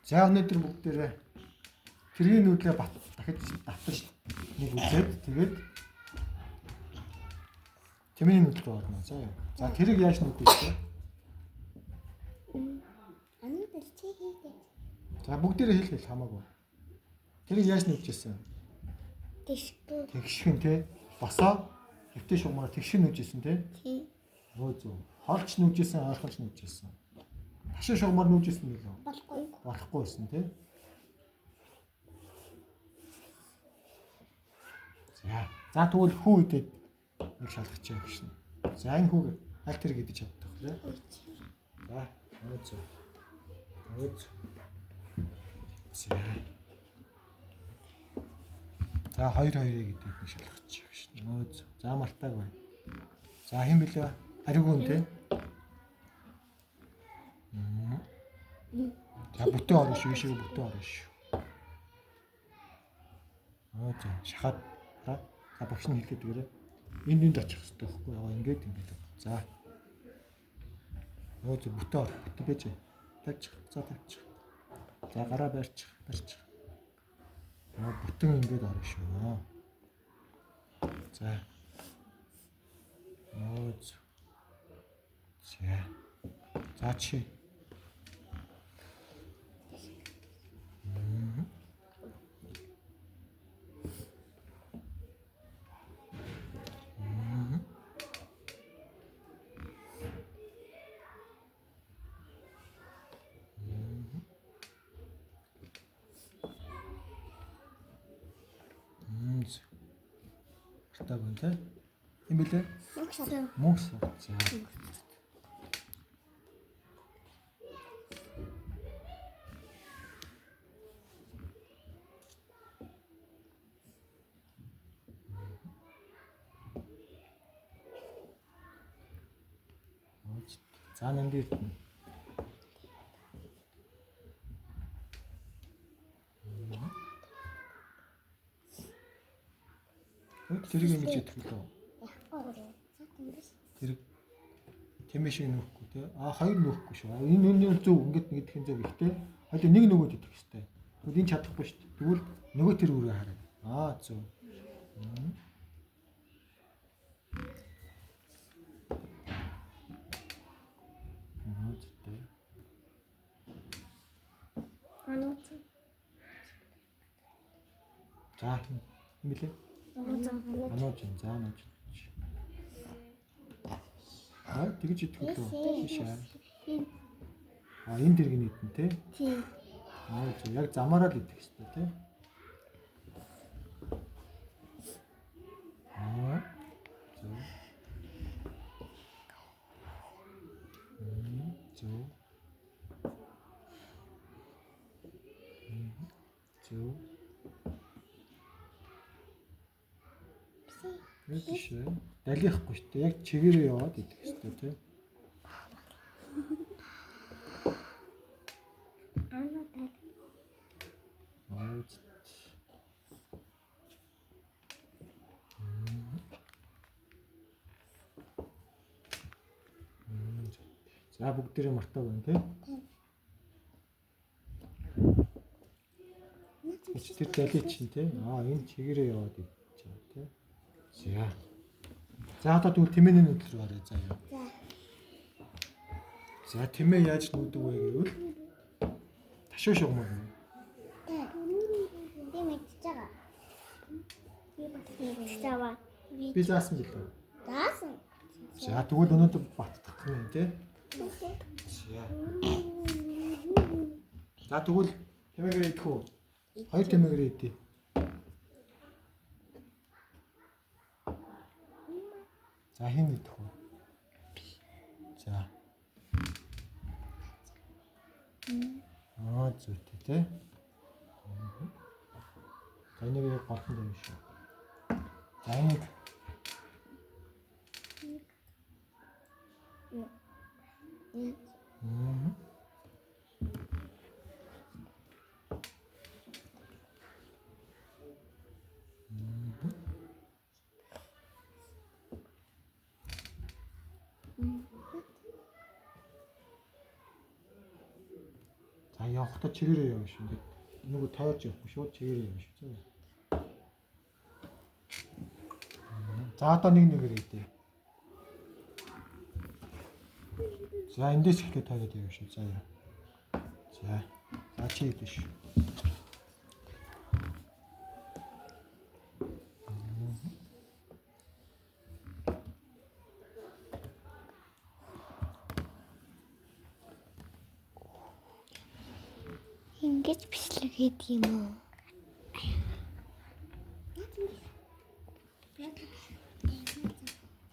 За өнөөдөр бүгдээрээ тэргийн нүдлээ дахиж давтаж нэг үзээд тэгээд тэмээний нүдэл рүү орно. За тэрийг яаж нүдэх вэ? За бүгдээрээ хэл хамаагүй. Тэрийг яаж нүдчихсэн? Тэгшхэн те. Босоо хөвтэй шугамаар тэгшхэн нүдчихсэн те. Өө зөв. Холч нүдчихсэн, ойрхолч нүдчихсэн. Ташаа шугамаар нүдчихсэн гэлөө. Болохгүй байсан те. За тэгвэл хүү үедээ нэг шалгачих юм шин. За энэ хүүг аль тэр гэдэж чаддаг вэ? За өөцөө. За 2-2 гэдэг нэг шалгачих юм шин. Өөцөө. За мартааг бай. За хэн бэлээ? Ариугүн те. За бүтэн орно шүү, шиг бүтэн орно шүү. За шахаад за багш нь хэлгээд өгөөрэй. Энд очих хэрэгтэй байхгүй яа ингээд. За. Өөзө бүтэн ор. Бүтэн байж. Тавьчих. Тавьчих. За гараа барьчих. Бүтэн ингээд орно шүү. За. Өөзө. За чи. Хатаг байна те. Эм билээ? Мөкс. За. За нэмдээ. Тэрийг ингэж идэх үү? Тэр тэмээ шиг нөөхгүй те. Хоёр нөөхгүй шүү. Энэ зөв ингэж нэгдэх нь зөв ихтэй. Хойд нэг нөгөөд идэх хэвээр. Тэгвэл энэ чадахгүй шүү. Тэгвэл нөгөө тэр үрээ хараа. Зөв. За хэмлээ. Анууч заанаач. Тэгж идэх үү? Тийшээ. Энэ дэрэг нийтэн те. Тийм. Яг замаараа л идэх хэрэгтэй те. Зөв. Тийшээ. Далихгүй шүү дээ. Яг чигээрээ яваад идэх хэрэгтэй тийм. За бүгдээрээ мартаа байна тийм. Тэр далий чинь тийм. Энэ чигээрээ яваад идэх тийм. За одоо тэгвэл тэмээний нүдэл рүү гараа заяа. За тэмээ яаж нүдэг вэ гэвэл ташуу шугамаар нэ. Би заасан гэлээ. Заасан. За тэгвэл өнөөдөр баттах юм тий. За тэгвэл тэмээгээр идэх үү? Хоёр тэмээгээр идэх. За хэн идэх вэ? За. Зүйтэй тий. Энийг яг голтон дээр шүү. За энийг За явахдаа чигээрээ явна шүү. Ингээд нөгөө тойрч явахгүй шууд чигээрээ явна шүү. За одоо нэг ирээдээ. За эндээс ихтэй тойроод явна шүү. За. За чи идэж шүү. Ингэж бичлэг хийдэг юм уу?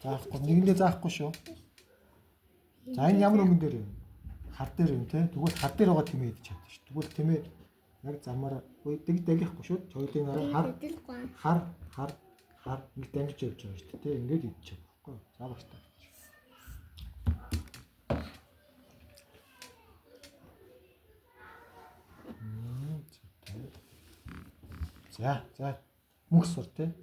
Заахгүй нэгэндээ заахгүй шүү. За энэ ямар өмнө дээр юм? Хар дээр юм те. Тэгвэл хар дээр байгаа тэмээ идэж чадчих шүү. Тэгвэл тэмээ яг замаараа дэг далихгүй шүү. Çoйлын араа хар нэг дамжиж явж байгаа шүү дээ. Ингээд идчих байхгүй. За багтаа. За мөх сур те.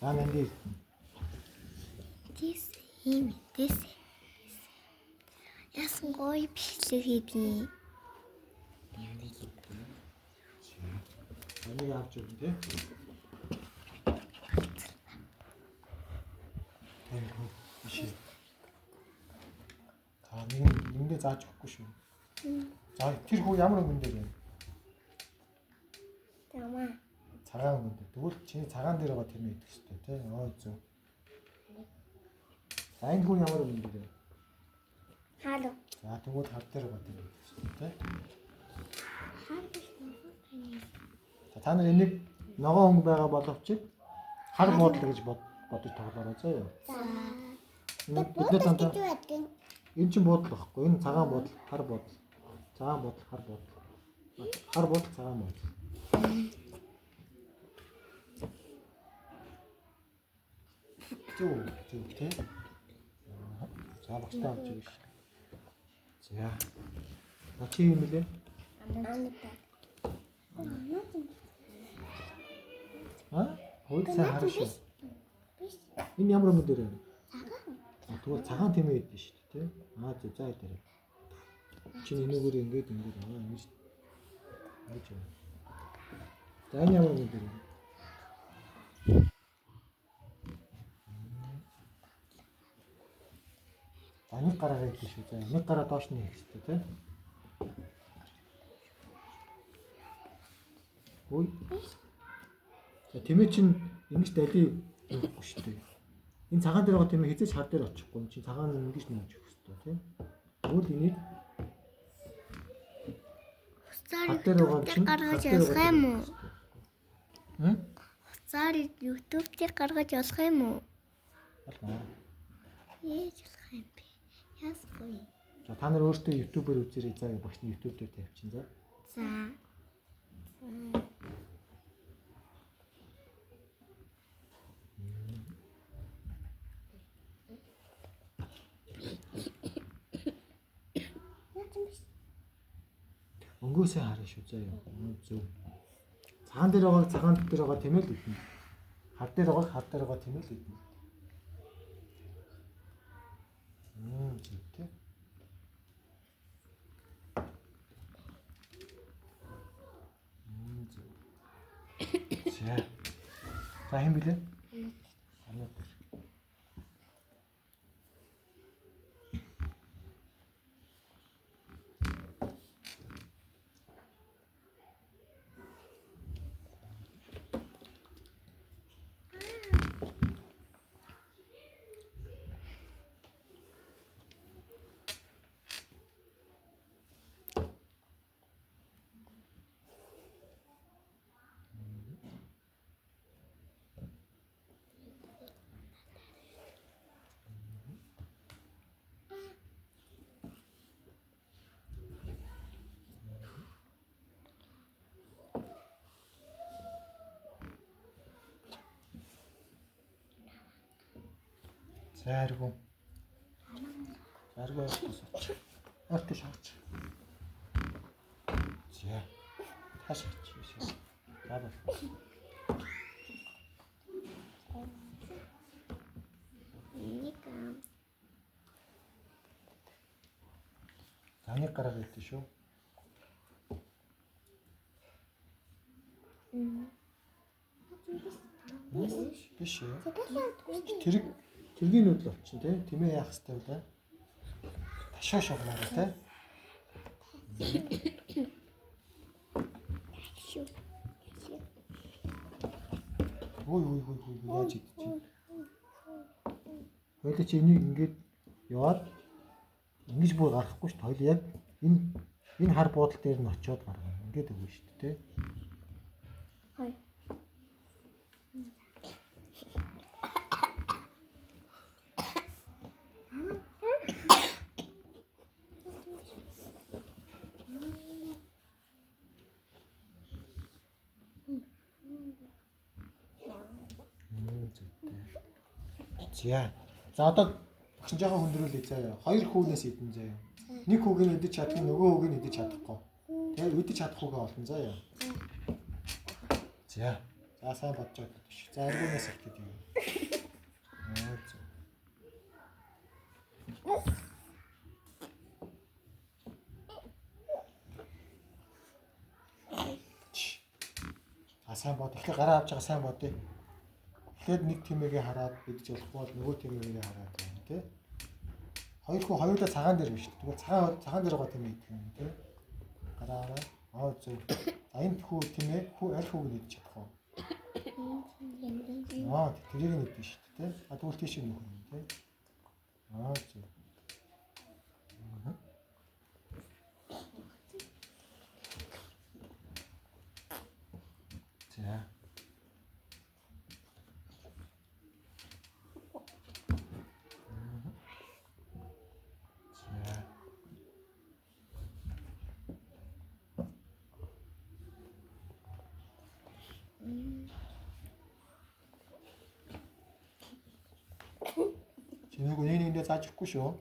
Ананди. This. Яасан гоё бичлэг хийдэг. Энийг авч өгнө тий. Биш. Та нэгэндээ зааж өгөхгүй шүү. За тэр хүү ямар өнгөн дээр вэ? Тамаа. Цагаан өнгөн дээр. Тэгвэл чиний цагаан дээр байгаа тэмээ идэх хэрэгтэй тий. Зөв. За энэ хүү ямар өнгөн дээр вэ? Халуу. За тэгвэл хар дээр байгаа тэмээ идэх хэрэгтэй тий. За та нар энийг ногоон өнгө байгаа боловч хар буудлаа гэж бодож тоглоорой заа юу. За. Бид нар энэ чинь буудлаа байхгүй. Энэ цагаан буудлаа, хар буудлаа. Цагаан буудлаа, хар буудлаа. Хар буудлаа, цагаан буудлаа. Зөв тий. За багтаа авч өгье. За. Чи юм лээ? Хөөд сайн харна шүү. Энэ ямар юм дээр вэ? Цагаан. Тэгвэл цагаан тэмээ идэж шүү дээ, тий? За дээр. Чиний энэгээр ингэж ингэж шүү. За энэ ямар юм дээр вэ? Нэг гараа идэж шүү. За нэг гараа доош нь хийх хэрэгтэй, тий? Ой. За тэмээ чинь ингэж дали өгөхгүй шүү дээ. Энэ цагаан дээр байгаа тэмээ хизээч хар дээр очихгүй. Чи цагаан ингэж нөөж өгөх хэрэгтэй тий. Тэгвэл энийг YouTube-ээр гаргаж явах юм уу? Хуцаар YouTube-ээр гаргаж явах юм уу? Болно. Яаж болох юм бэ? Яасгүй. За та нар өөртөө YouTube-ээр үзээрэй заа багш нь YouTube дээр тавьчихын за. За. Өнгөөсөө харна шүү заа юу. Зөв. Цагаан дээр байгаа цагаан дээр байгаа тэмээл идэнэ. Хар дээр байгаа хар дээр байгаа тэмээл идэнэ. Зөв тий. За. За хэм билээ? Сайргуу. Сайргуу явуулчих. Артиш хаач. За. Хашаач. За. Заник гараа гэдэг шүү. Биш ээ. Тэргийн нүдл болчихно тий. Тэмээ яах хэвтэй вэ? Ташаа шогноо тий. Ой яаж идэж. Хоёул чи энийг ингээд яваад ингэж бүр гарахгүй шүү дээ. Хоёул яг энэ хар буудал дээр нь очиод гаргана. Ингээд өгнө шүү дээ тий. Хой. За одоо чинь жоохон хөндрүүлээ заяа. Хоёр хүүнээс идэн заяа. Нэг хүүг нь идэж чадах, нөгөө хүүг нь идэж чадахгүй. Тэгээ идэж чадахгүйгээ олно заяа. За. За сайн бодож байгаа биш. За аргуунаас ихтэй юм. Сайн бод. Ихлэ гараа авч байгаа сайн бодъё. Тэгэхэд нэг тэмээгээ хараад идэж болохгүй бол нөгөө тэмээгээ хараад байна тий. Хоёр хүү хоёулаа цагаан дээр биш. Тэгвэл цагаан дээр байгаа тэмээ идэх юм тий. Гараа. Зөв. За энэ хүү тэмээ аль хүүг нь идэж чадах вэ? Тэрийг нь идэх шүү дээ тий. Тэгвэл тийш юм нөхөр юм тий. Зөв. За. Чиний гүнэндээ заажихгүй шүү.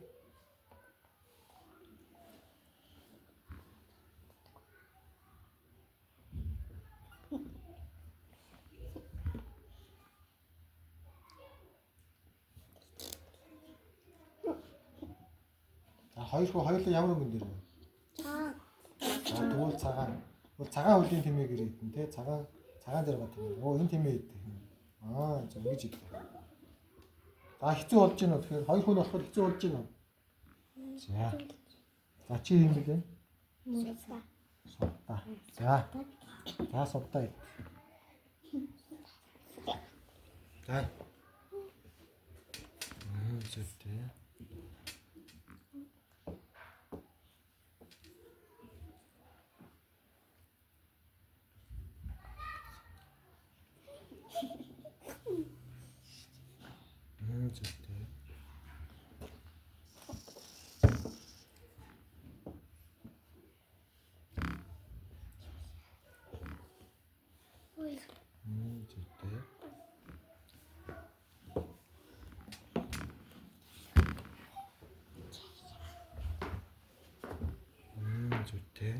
Хоёр хүү хоёулаа ямар өнгөн дээр вэ? Тэгвэл цагаан. Тэгвэл цагаан хөлийн тэмээг ирээдэн тий. Цагаан дээр байгаа тэмээ. Энэ тэмээ идэх юм. Зөв ингэж идэх. За хэцүү болж байна уу? Тэгэхээр хоёр хүн болохоор хэцүү болж байна уу? За. За чи юм бэ? Сувтаа. За. За сувтаа. За. Зөвтэй. Зөвтэй. Ой. Зөвтэй. Зөвтэй.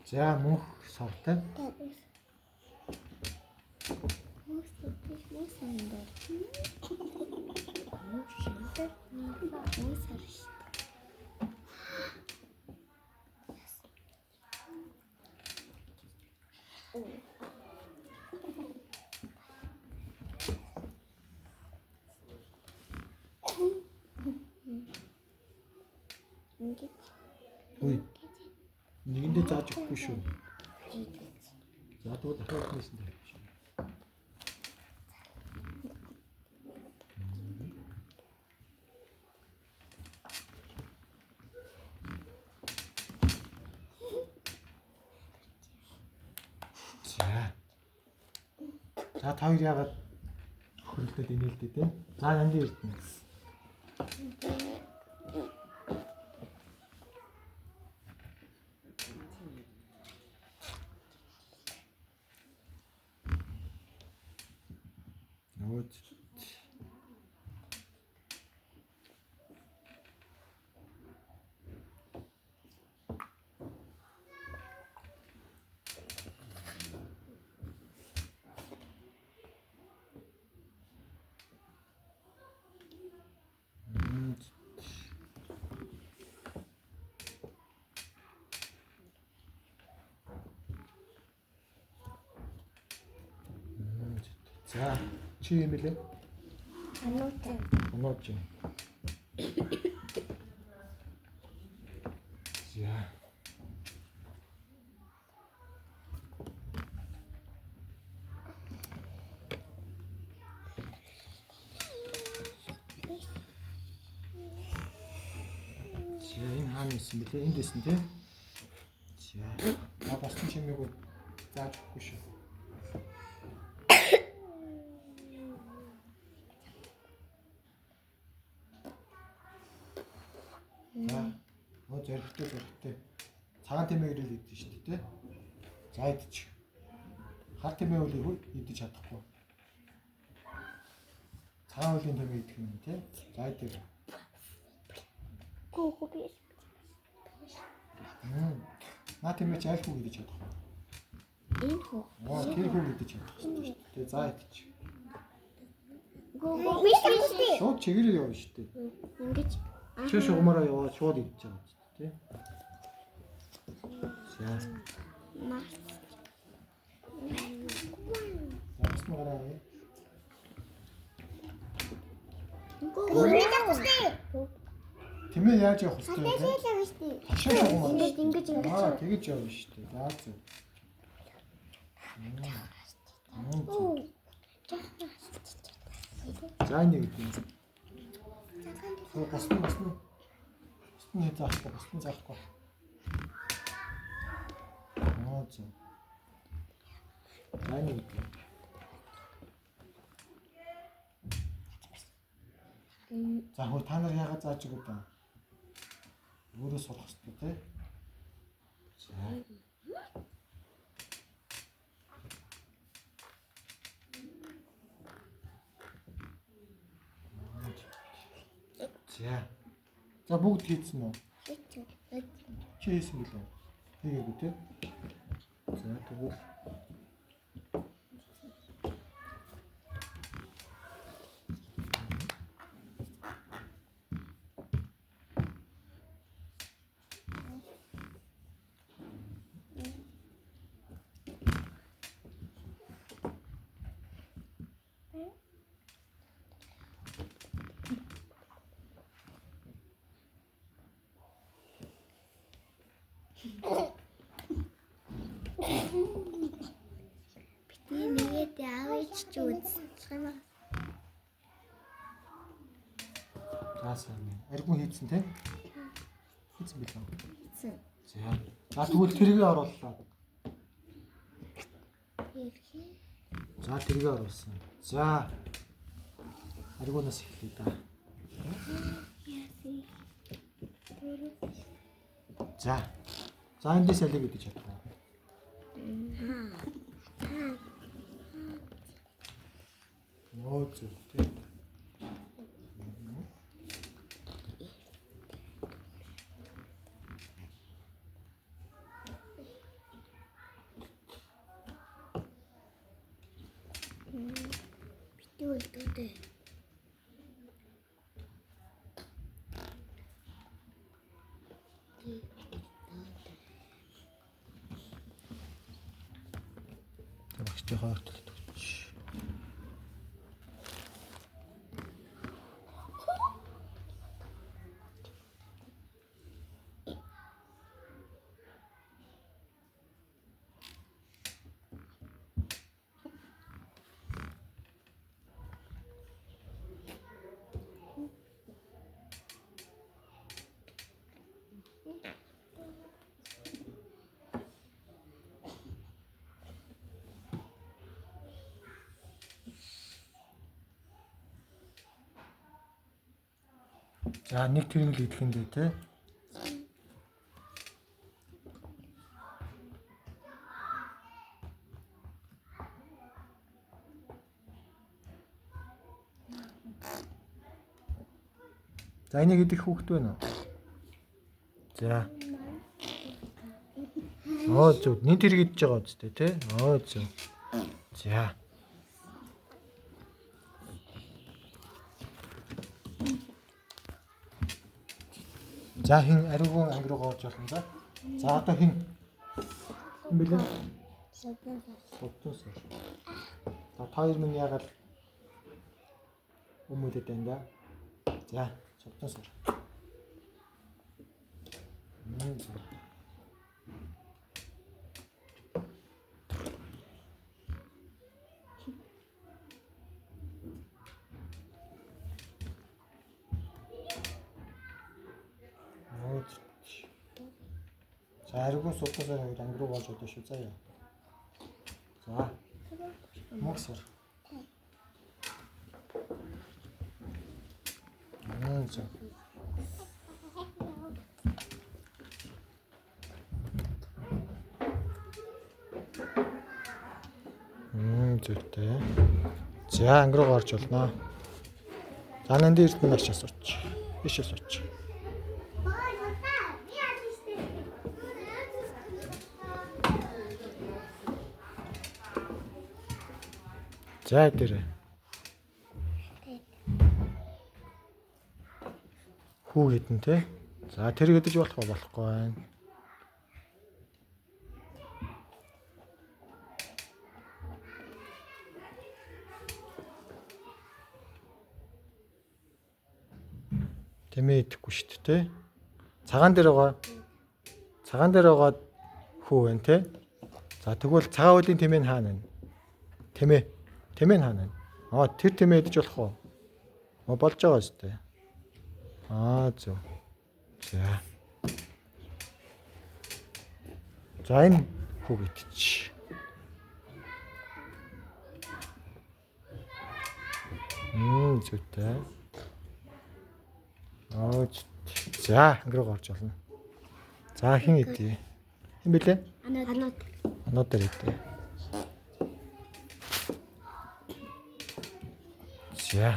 За мөнх савтай. Ой. Нэгэндээ зааж өгөхгүй шүү. За тэгвэл дахиад хэлсэн дээ. За та хоёр яагаад хөрөлдөд инээлдээ те? За янгийн ирдэнэ. Өөд. За, чи юм бэлээ? Ануутай. Онооч. За. За, энэ хаана исэн бэлээ? Энд исэн тий? За. Бас ч чимээг зааж өгөхгүй шүү. Зоригтой. Цагаан тэмээ ирэл идэж шүү дээ. За идчих. Хар тэмээ үлийг идэж чадахгүй. Цагаан үлийн тэмээ идэх юм тий. За идэх. Гүгү. Наа тэмээ ч айлхуу идэж чадахгүй. Энэ хөө. Тэр хүү идэж чадахгүй шүү дээ. Тэгээ за идчих. Гүгү. Биш. Шууд чигээрээ явна шүү дээ. Ингэж. Чи шугамаараа яваад шууд идэж байгаа ч тий. За. Маш. Бас магараа. Гүгү. Тэмээ яаж явах вэ? Хашаа шугамаар. Ингэж. Тэгэж явна шүү дээ. За зөв. За нэг юм. Басна. Басны заахгүй. За. За нэг юм. За хөө та нар яагаад зааж өгöd вэ? Өөрөө сурах хэрэгтэй тий. За. За бүгд хийсэн үү? Чи хийсэн билүү? Хийгээгүй тий. За тэгвэл Битээ аваач ч үзсэн. таасан. Аригмуу хийсэн тий? Хийсэн билүү? Хийсэн. За тэгвэл тэргээ орууллаа. За тэргээ оруулсан. За. Аригуунаас эхлэе да. За. За эндээс алиг идэж чадах. Нөөц үү. Битээ. Багштай хоортолт өгч. За нэг тэрнгэл идэх юм дээ тий. За энийг идэх хүүхэд байна уу? За. Зөв. Нин тэрэг идэж байгаа үстэй тий. Зөв. За. За хин ариуган анги руу орж болно за. За одоо хин бэлэн содтос. За хоёр минь ягаад өмөлөд байна да. За содтос. За ариуган содтосоор анги руу орж одоо шүү заяа. За. Моксор. За. Зүйтэй. За анги руу орж болно. За нанд эрт нь ачаас сууч. Биш сууч. За дээр. Хүү гэдэн те. За тэр гэдэж болохгүй байна. Тэмээ идэхгүй шүү дээ те. Цагаан дээр байгаа хүү байна те. За тэгвэл цагаан хуулийн тэмээ нь хаана вэ? Тэмээ нь хаана вэ? Тэр тэмээ идэж болох уу? Болж байгаа шүү дээ. Зөв. За. За энэ хүү идэж. Зүйтэй. За анги руу орж болно. За хин идэ. Хин бэлээ? Анууд дээр идэ. За.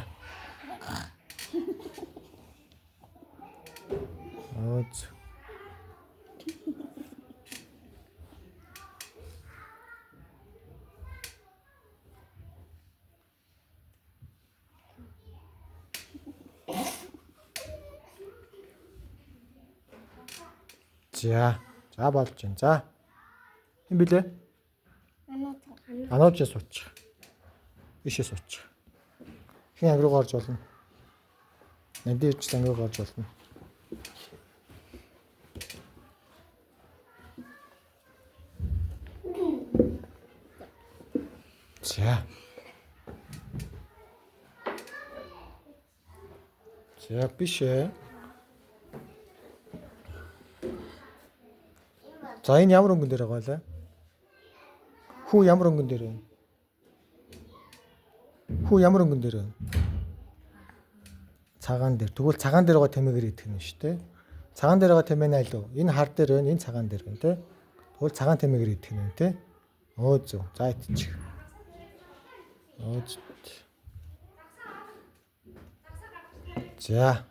За болж байна. За. Хин бэлээ? Анууд сууч. Бишээ сууч. Хин анги руу орж болно. Нандин ирж анги руу орж болно. За бишээ. За энэ ямар өнгөн дээр байгаа вэ? Хүү ямар өнгөн дээр вэ? Хүү ямар өнгөн дээр вэ? Цагаан дээр. Тэгвэл цагаан дээр байгаа тэмээгээр идэх нь шүү дээ. Цагаан дээр байгаа тэмээ нь аль вэ? Энэ хар дээр байна, энэ цагаан дээр байна, тэ. Тэгвэл цагаан тэмээгээр идэх нь, тэ. Зөв. За идчих. За.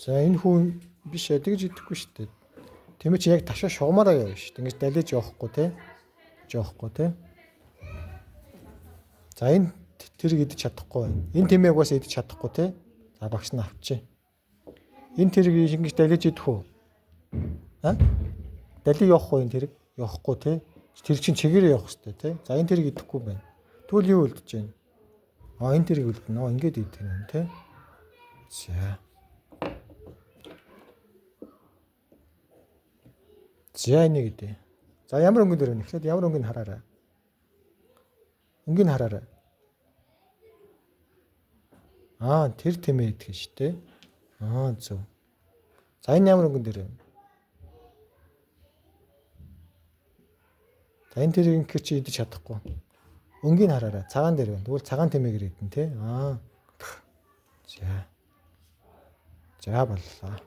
За энэ хүн биш тэгж идэхгүй шүү дээ. Тэмээ чи яг ташаа шугамаараа явна шүү дээ. Ингэж далиж явахгүй те. Жоохгүй те. За энэ тэрийг идэж чадахгүй байна. Энэ тэмээг бас идэж чадахгүй те. За багш нь авчи. Энэ тэрийг ингэж далиж идэх үү? Дали явах уу энэ тэрийг? Явахгүй те. Тэр чинь чигээрээ явах хэрэгтэй те. За энэ тэрийг идэхгүй байна. Тэгвэл юу үлдэж байна? Энэ тэрийг үлдэнэ. Ингээд идэх юм те. За. За энийг идэ. За ямар өнгөн дээр вэ? Эхлээд ямар өнгөнд хараарай. Өнгөнд хараарай. Тэр тэмээ идэх шүү дээ. Зөв. За энэ ямар өнгөн дээр вэ? За энэ тэрийг чи идэж чадахгүй. Өнгийг хараарай. Цагаан дээр байна. Тэгвэл цагаан тэмээгээр идэн тэ. За боллоо.